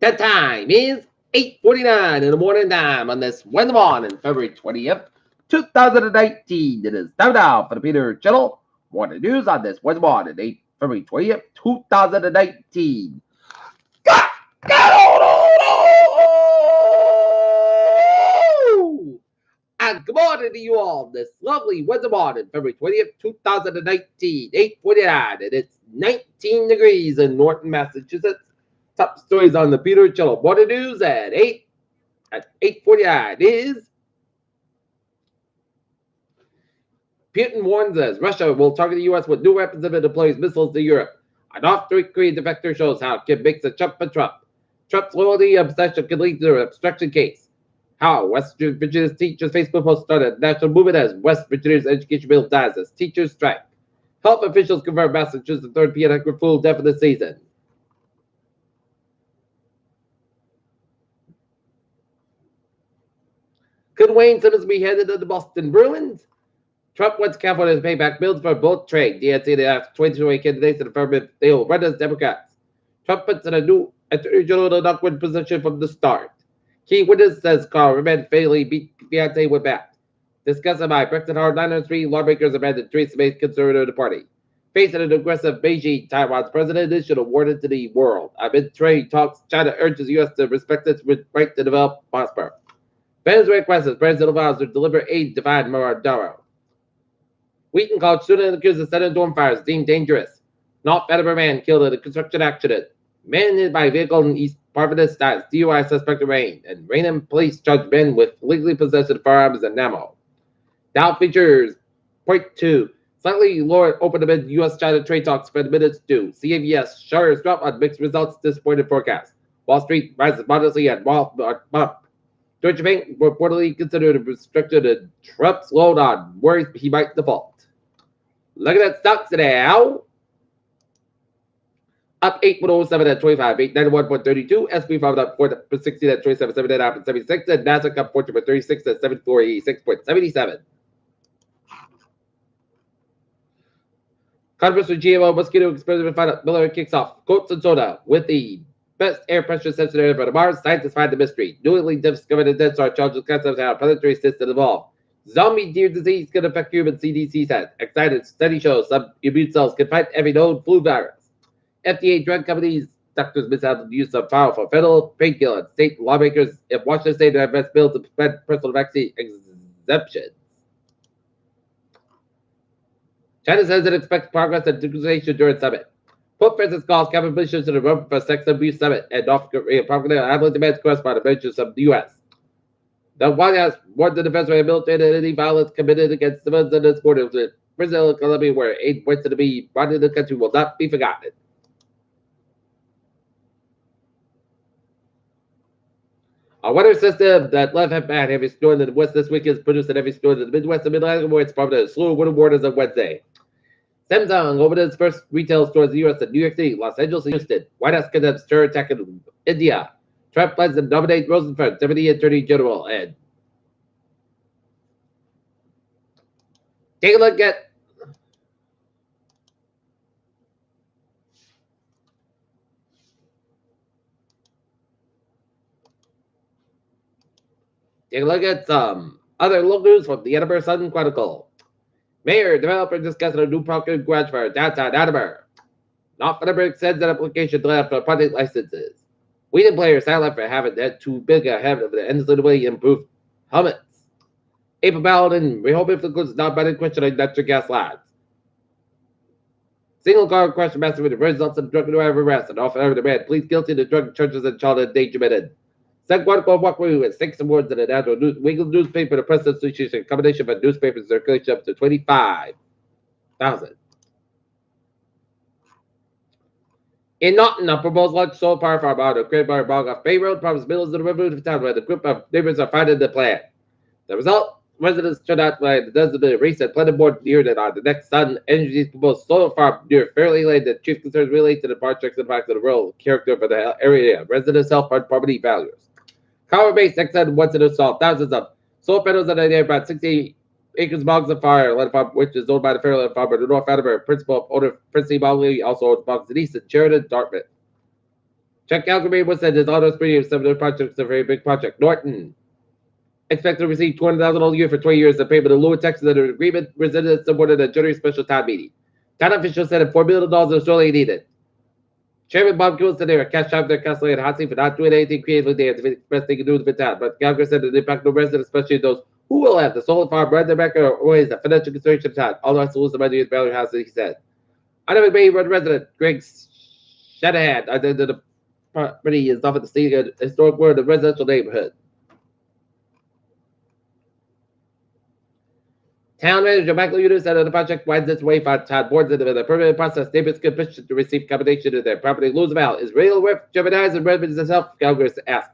The time is 8:49 in the morning time on this Wednesday morning, February 20th, 2019. It is time now for the Peter Channel morning news on this Wednesday morning, February 20th, 2019. And good morning to you all this lovely Wednesday morning, February 20th, 2019, 8:49, and it's 19 degrees in Norton, Massachusetts. Top stories on the Peter Channel morning news at 8:49 is Putin warns us Russia will target the U.S. with new weapons if it deploys missiles to Europe. A North Korean defector shows how Kim makes a jump for Trump. Trump's loyalty obsession could lead to an obstruction case. How West Virginia's teachers' Facebook post started a national movement as West Virginia's education bill dies as teachers strike. Health officials confirm Massachusetts' third pediatric flu death of the season. Could Wayne Simmons be headed to the Boston Bruins? Trump wants California to pay back bills for both trade. DNC asked 22 candidates in affirmative they will run as Democrats. Trump puts in a new Attorney General in an awkward position from the start. Key witness says Carl Remand fatally beat fiancé with bat. Discussed by Brexit hardliners, 3 lawmakers abandoned Theresa May's conservative party. Facing an aggressive Beijing, Taiwan's president should award it to the world. Amid trade talks, China urges the U.S. to respect its right to develop prosper. Venezuela requests President Obama to deliver aid to find Maduro. Wheaton College student accused of setting dorm fires deemed dangerous. North Edinburgh man killed in a construction accident. Man hit by a vehicle in East Providence dies. DUI suspect arraigned. And Raynham police charged men with illegally possessing firearms and ammo. Dow features point 2. Slightly lower open amid U.S.-China trade talks for the minutes due. CABS shares drop on mixed results, disappointed forecast. Wall Street rises modestly at bump. Deutsche Bank reportedly considered restricted a Trump's loan on worries he might default. Look at that stocks today, Al. Up 8.07 at 25, 891.32. SP 5 up 4.16 at 27.79.76. And Nasdaq up 14.36 at 746.77. Conference with GMO mosquito experiment find out Miller kicks off. Quotes and soda with the best air pressure sensor for the Mars. Scientists find the mystery. Newly discovered in Dead Star charges concepts how planetary system evolved. Zombie deer disease can affect humans, CDC said. Excited study shows some immune cells can fight every known flu virus. FDA drug companies, doctors miss out on the use of powerful federal painkillers. State lawmakers in Washington State have passed bills to prevent personal vaccine exemptions. China says it expects progress and digitalization during summit. Pope Francis calls Cabinet ministers to the Rome for Sex Abuse Summit, and North Korea properly and demands correspondent mentions of the U.S. The White House warned the defense of military and any violence committed against civilians in its borders with Brazil and Colombia, where aid points to be brought into the country, will not be forgotten. A weather system that left have bad heavy storm in the west this week is producing heavy storms in the Midwest and Mid-Atlantic, where it's prominent a slew of winter warnings on Wednesday. Samsung opened its first retail stores in the U.S. in New York City, Los Angeles, and Houston. White House condemns terror attack in India. Trump plans to nominate Rosenberg, Deputy Attorney General, and take a look at some other local news from the Edinburgh Sun Chronicle. Mayor, developer discussing a new parking garage for downtown Edinburgh. North Edinburgh sends an application to have for project licenses. Wheaton players highlight for having that too big a habit of the endlessly improved helmets. April ballot and Rehoboth includes non-binding questioning natural gas lines. Single car crash massive with the results of drug driver arrest and off the man pleads guilty to drug charges and child endangerment. San Guadalupe walkway with 6 awards in the national news. Wiggins newspaper, the Press Association, combination of newspapers circulation up to 25,000. In Norton, a proposed large solar power farm out of Great Bar Bog off Bay Road promises millions of the river of town where the group of neighbors are finding the plan. The result, residents turned out by the dozen of the race and planning board near that on the next Sun Energy's proposed solar farm near Fairley Lane. The chief concerns relate to the project's impact on the rural character of the area, residents' health and property values. Power-based Exxon wants to install thousands of solar panels on the area, about 60 acres bogs of fire, land farm, which is owned by the Fairland Farmer, the North Edinburgh principal owner, Princey Motley, also owns bogs in East and Sheridan, Dartmouth. Chuck Calgary was said his auto spree of some of the projects a very big project. Norton expected to receive $200,000 a year for 20 years to pay, but the lower Texas under agreement residents supported a January special town meeting. Town officials said $4 million in Australia needed. Chairman Bob Gill said they were cash out their castle and hot seat for not doing anything creatively there to the best they can do with the town. But Calgary said it impact no residents, especially those who will have the solar farm run their back or always a financial consideration of town. All the rest of the money is value house, he said. I never made one resident, Greg Shanahan, the property is off at the state of historic word of residential neighborhood. Town manager Michael Uter said the project winds its way for town boards into the permanent process. Neighbors can petition to receive combination of their property. Roosevelt is real with Gemini's and Redmond's itself. Congress asked.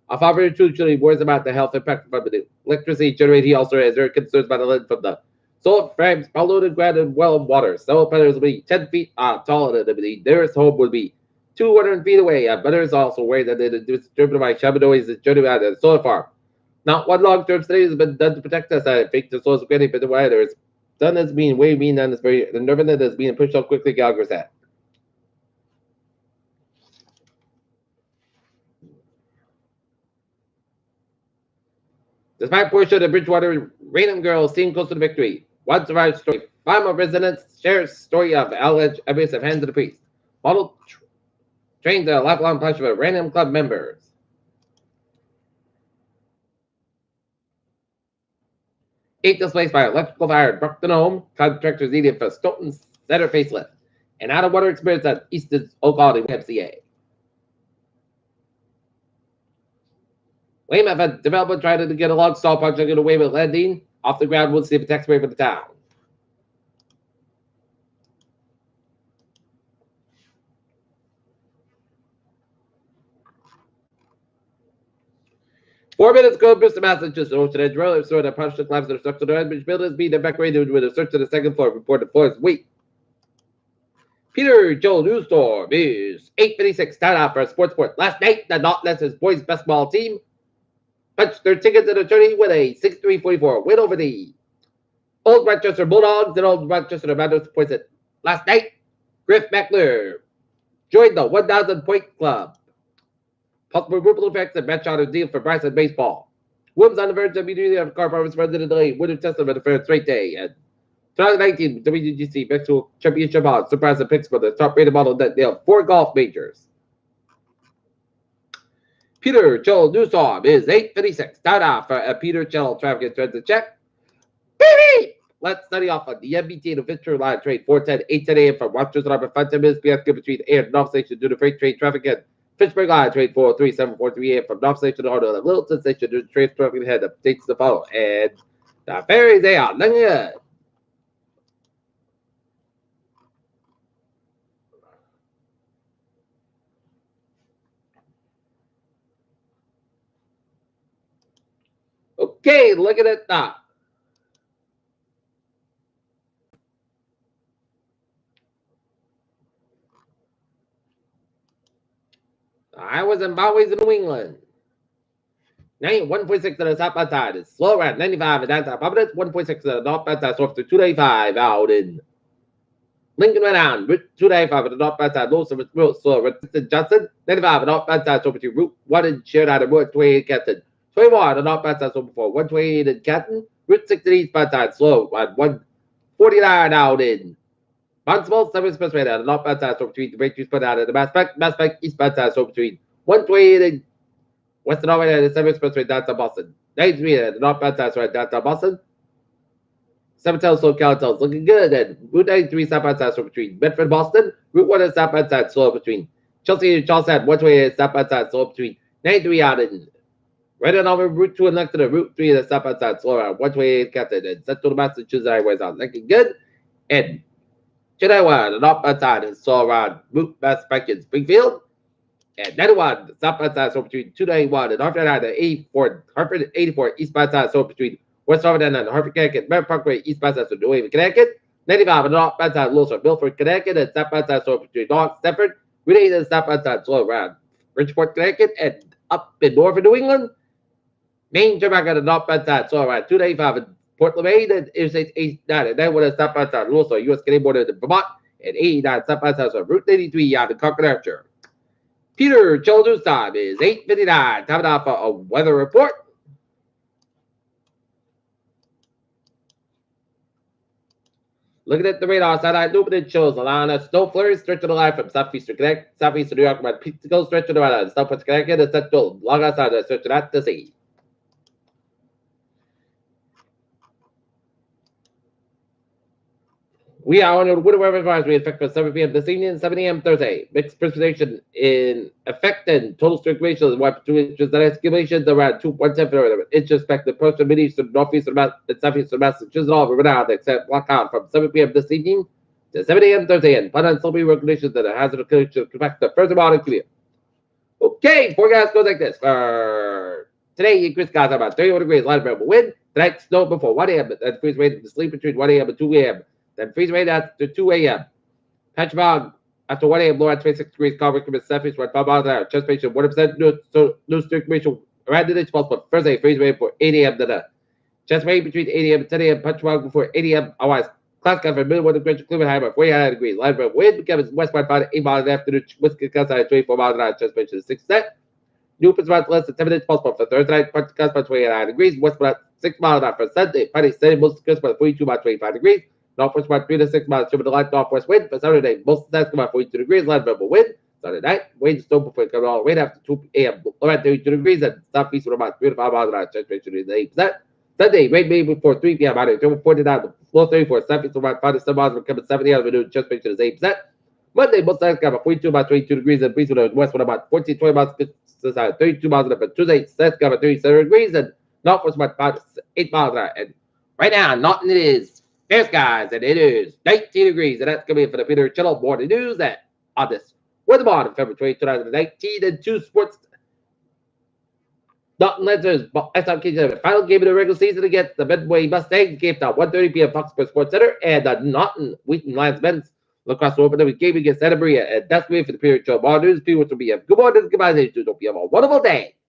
A father truly worries about the health impact from the electricity generated. He also has very concerns about the lead from the solar frames, polluted ground and well and water. Solar panels will be 10 feet taller than the nearest home would be 200 feet away. Butters also worried that it is distributed by Shabanois is journey out of the solar farm. Not one long-term study has been done to protect us. I think the source of getting but the weather is done as being way mean and it's very the nerve that is being pushed out quickly. Calgary said. Despite portion of the Bridgewater Raynham girls seem close to the victory. One survived story. Farmer residents share story of alleged abuse of hands to the priest. Model trained the lifelong pleasure of Raynham Club members. 8 displaced by electrical fire at Brockton Home. Contractors needed for Stoughton Center facelift. And out of water experience at Easton's Oakland MCA. Weymouth had development trying to get a log stall project in a Weymouth landing off the ground. We'll see if a taxpayer for the town. Four minutes ago, Bristol, Massachusetts, Ocean Edge Road, saw that partial collapse of the structure of the Edmonds buildings being evacuated with a search to the second floor. Reported floor is weak. Peter Joel Newstorm is 8:56. Start out for a sports report. Last night, the Nautilus boys basketball team punched their tickets in the tourney with a 63-44 win over the Old Rochester Bulldogs and Old Rochester Madras points it. Last night, Griff Mackler joined the 1,000 point club. Possible ripple effects and match out a deal for Bryson baseball. Williams on the verge of immunity of car performance rather than delay. Winner Testament for a straight day. And 2019 WGC Virtual Championship on surprise the picks for the top rated model that they have 4 golf majors. Peter Joel Newstorm is 8:56. Start off for a Peter Joel traffic transit check. Baby! Let's study off on the MBT and the Venture Line trade 410, 8:10 a.m. from Rochester Harbor 510 minutes PS between air and North Station due to freight trade traffic and Fitchburg Line trade 403, 743 a.m. from North Station to Order of Littleton Station due to trade traffic ahead. Updates to follow. And the ferries, they are looking good. Okay, look at it now. I was in Bowie's in New England. 91.6 to the top outside. It's slow around 95 and downtown Providence. 1.6 to the north outside. So up to 295 out in Lincoln went down. Route 295 at the north outside. Low service real slow. Resistant Johnson. 95 at the north outside. So between Route 1 and shared out of Route 28 Canton. 21 at the north outside. So before 128 in Canton. Route 60 east outside. Slow at 149 out in Bonsall, 7 expressway out of north outside. So between the breakthrough split out of the Mass Bank east outside. So between 128 and Western Norway and the 7 expressway downtown Boston. 93 at the north outside. Right downtown Boston. 7 tells slow Calitel looking good. And Route 93 stop outside. So between Bedford Boston. Route 1 and stop outside. Slow between Chelsea and Charlestown. 128 and stop outside. Slow between 93 out in right on over Route 2 and Lexington. Route 3 and stop outside. Slow around 128 Captain. And Central Massachusetts highways on looking good. And Chinook, the north outside, and slow around Route Mass Bank in Springfield. And 91, south outside, so between 291 and Hartford and 84, Hartford 84, eastbound side, so between West Hartford and Hartford, Connecticut, Merritt Parkway, eastbound side, so New Haven, Connecticut. 95, and northbound side, Wilson, Milford, Connecticut, and southbound side, so between North Stamford, Route 8, and southbound side, slow around Bridgeport, Connecticut, and up in northern New England. Main Jamaica on the northbound side, so around 295 in Port Lemaine, and Interstate 89, and then with a southbound side, also U.S. Canadian border in Vermont, and 89 southbound side, so Route 83 out in Concord, Hampshire. Peter Children's time is 8:59. Time now for a weather report. Looking at the radar, satellite Newman shows a line of snow flurries stretching the line from southeastern Connecticut, southeastern New York, around Pico, stretching around southwest Connecticut, and central long outside stretching out to sea. We are on your winter weather advisory in effect from 7 p.m. this evening and 7 a.m. Thursday. Mixed precipitation in effect and total circulation is 1.2 inches. That excavations around 1/10 inch expected. Approach the mid-eastern, northeastern, and southeastern Massachusetts, all over now, except blackout from 7 p.m. this evening to 7 a.m. Thursday. And fun and slopey road conditions that are hazardous conditions affect the first morning clear. Okay, forecast goes like this. For today, increased skies are about 31 degrees, light variable wind. Tonight, snow before 1 a.m. and freeze rate to sleep between 1 a.m. and 2 a.m. Then freeze rate after 2 a.m. Patch fog after 1 a.m. low at 26 degrees. Calm wind coming southeast with 5 miles an hour. Chest ratio 1%. No circulation around the possible. Thursday, freeze rate for 8 a.m. to the chest rate between 8 a.m. and 10 a.m. Patch fog before 8 a.m. Otherwise, clouds cover for middle weather condition climate high by 49 degrees. Light from wind becomes westward 5 to 8 miles an afternoon. Wind gusts at 24 miles an hour. Chest ratio 6%. New spots less than 10 minutes possible for Thursday night. Punch gusts by 29 degrees. West about 6 miles an hour for Sunday. Friday, Sunday, most gusts by 42 by 25 degrees. Northwest about 3 to 6 miles to the light northwest wind. For Saturday, most of about 42 degrees. Light variable wind. Saturday night, wind still before it comes all the way after 2 a.m. Around 32 degrees and southeast with about 3 to 5 miles an hour. Chest ratio is 8%. Sunday, rain maybe before 3 p.m. Out of 49, low 34, southeast about 5 to 7 miles. Becoming 70 hours. Chest ratio is 8%. Monday, most times got about 42, about 22 degrees, and breeze with the west with about 14, 20 miles, 32 miles an hour. Tuesday, Seth got about 37 degrees, and northwest about 5 to 8 miles an hour. And right now, Norton it is fair skies, and it is 19 degrees, and that's coming in for the Peter Channel Morning News that on this weather on February 20, 2019, and 2 sports. Norton Lenser's the final game of the regular season against the Midway Mustangs, game time 1:30 p.m. Fox Sports Center, and the Norton Wheaton Lions men's lacrosse open every game against Santa Maria, and that's me for the Peter Channel Morning News. People to be a good morning, goodbye, to be a wonderful day.